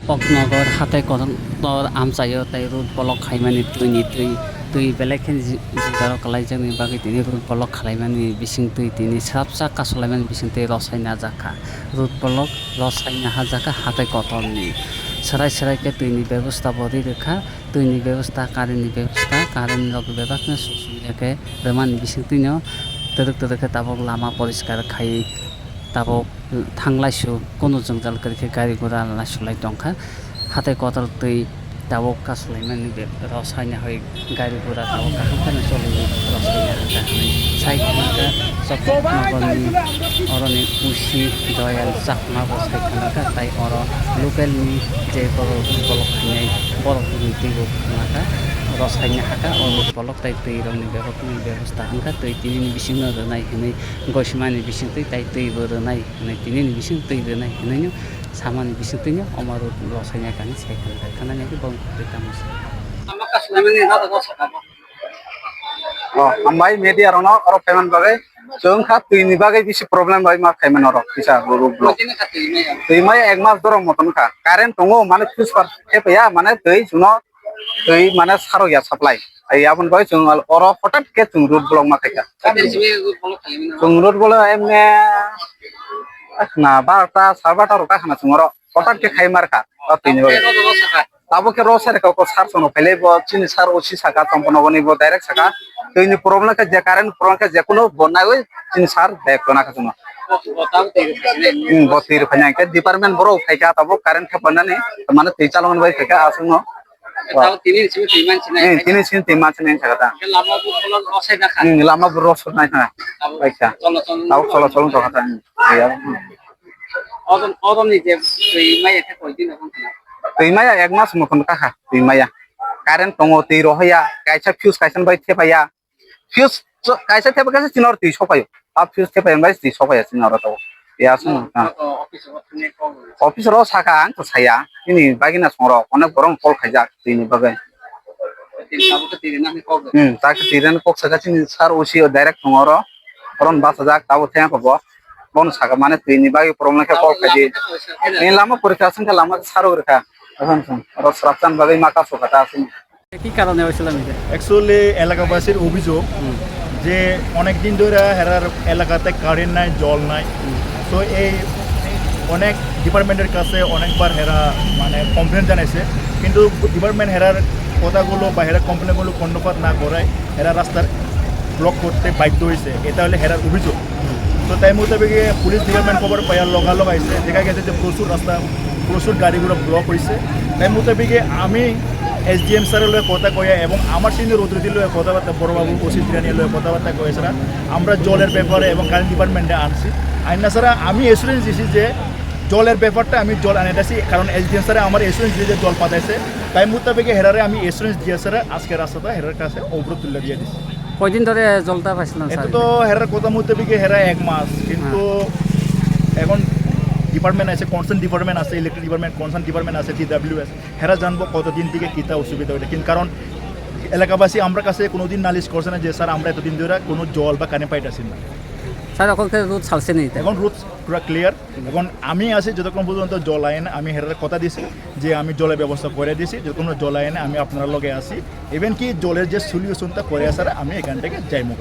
পকনগর হাতাই কদর আমচাयो তাই root block খাইমানি তুই বেলেगखेन जिगाराव कलाय जोंनि बागै दिनै रुट ब्लक खालायमानि बिसिं तुइ दिनै साबसा कासलायमानि बिसिं तुइ रसायना जाखा रुट ब्लक रसायना हाजाखा हाथाय कतरनि सराय तुइनि व्यवस्था बरि रेखा तुइनि व्यवस्था कारेन्टनि व्यवस्था कारेन्ट रग बेबाकनो सुसुबिदाके रेमानि बिसिं तुइनो तदक ताबक लामा परिष्कार खाइ ताबक थांलायसु कोनो जंजाल करके गारि गुरा लासुलाय दंखा हाथाय कतर तुइ tabuk kasolai be rosai hoi gari gura tabuk kaham choli rosai haka sai khana soknagorni oroni usi doyal chakma bosai khana tai oro local ni je boro bolok khani borok ni tigo khana rosai haka oro bolok tai tui roni berokni ବ୍ୟବস্থা hangka tui tini bising no nai hini goismani bising tui tai tui boro nai hini tini bising tui nai hini samani bising tui omaru rosai kani sai khana ni bong tamus amma kasolai ni hada rosaka ambai media rono oro payment bagai जों खा तुइनि बागै बिसि problem bye मा खायमन अर फिसा root block तुइ my एक मास दर मतन खा कारेन्ट दङ माने फ्यूज पार खेपया माने दै जुनो दै माने सारया सप्लाय ai abon boy जों अर फटाट के जों रुट ब्लक मा खायका जों रुट ब्लक एमने ना 12टा 12टा रका खाना जों अर फटाट के खाय मारखा तुइनि बागै ताबो के रोसरे को सार सोनो पहले बो चिन सार ओसी साका तंपनगनि बो डायरेक्ट साका तुइनि प्रब्लेम के जे कारेन्ट प्रब्लेम के जे कोनो बनाय ओइ चिन सार देख कोना खजनो बतिर फन्या के डिपार्टमेंट बरो फाइका ताबो कारेन्ट के बननानै माने तै चालमन bye फाइका आसनो tahu tini sini timan sini tini sin timan sin sagata lama bu kalau rosai dah kan lama berosot naik na baiklah tahu solo to kata ya orang ni je timai itu kau ini nak timai ya ek mas mukon kah timai ya karen tongo ti rohya kaisa fuse kaisan bai thepaya fuse kaisa thepaya sinor ti sopayo ap fuse thepaya bai ti sopaya sinor to ya sun office ro saka ang to saya ini bagina soro onek borong kol khaja ini bagai tak tiran kok saka sini sar usi direct ngoro oron basa jak tahu thang ko bo bon saka mane ini bagi problem ke kol khaji ini lama purikasan ke lama saro rekha এখন ro sraptan bagai maka sokata asin কি কারণে হয়েছিল এটা actually এলাকাবাসীর অভিযোগ যে অনেক দিন ধরে হেরার এলাকাতে কারেন্ট নাই জল নাই তো এই অনেক ডিপার্টমেন্টের কাছে অনেকবার হেরা মানে কমপ্লেন জানাইছে কিন্তু ডিপার্টমেন্ট হেরার কথাগুলো বা হেরার কমপ্লেনগুলো কর্ণপাত না করায় হেরা রাস্তার ব্লক করতে বাধ্য হয়েছে এটা হলে হেরার অভিযোগ তো তাই মোতাবেক পুলিশ ডিপার্টমেন্ট খবর পাইয়ার লগালগ আইছে দেখা গেছে যে প্রচুর গাড়িগুলো ব্লক হয়েছে তাই মোতাবেক আমি SDM স্যারের লয়ে কথা কয়া এবং আমার সিনিয়র অথরিটি লয়ে কথাবার্তা বড়বাবু ওসি তিরানির লয়ে কথাবার্তা কয়েছিলা আমরা জলের ব্যাপারে এবং কারেন্ট ডিপার্টমেন্টে আনছি আইনা ছাড়া আমি এসুরেন্স দিছি যে জলের ব্যাপারটা আমি জল আনাইতেছি কারণ SDM স্যারে আমার এসুরেন্স দিয়ে যে জল পাঠাইছে তাই মোতাবেক হেরারে আমি এসুরেন্স দিয়ে স্যারে আজকে রাস্তাটা হেরার কাছে অবরোধ তুলে দিয়ে দিচ্ছি কয়দিন ধরে জলটা পাইছিলাম এটা তো হেরার কথা মোতাবেক হেরা এক মাস কিন্তু এখন ডিপার্টমেন্ট আছে কনসার্ন ডিপার্টমেন্ট আছে ইলেকট্রিক ডিপার্টমেন্ট কনসার্ন ডিপার্টমেন্ট আছে TWS হেরা জানবো কতদিন থেকে কিতা অসুবিধা হইটা কিন্তু কারণ এলাকাবাসী আমরা কাছে কোনোদিন নালিশ করছে না যে স্যার আমরা এতদিন ধরে কোনো জল বা কানে পাইতেছি না স্যার এখন রুট ছাড়ছে নেই এখন রুট পুরো ক্লিয়ার এখন আমি আছি যতক্ষণ পর্যন্ত জল আইন আমি হেরার কথা দিছি যে আমি জলের ব্যবস্থা করে দিছি যতক্ষণ জল আইনে আমি আপনার লগে আছি ইভেন কি জলের যে সলিউশনটা করে আসার আমি এখান থেকে যাই মুখ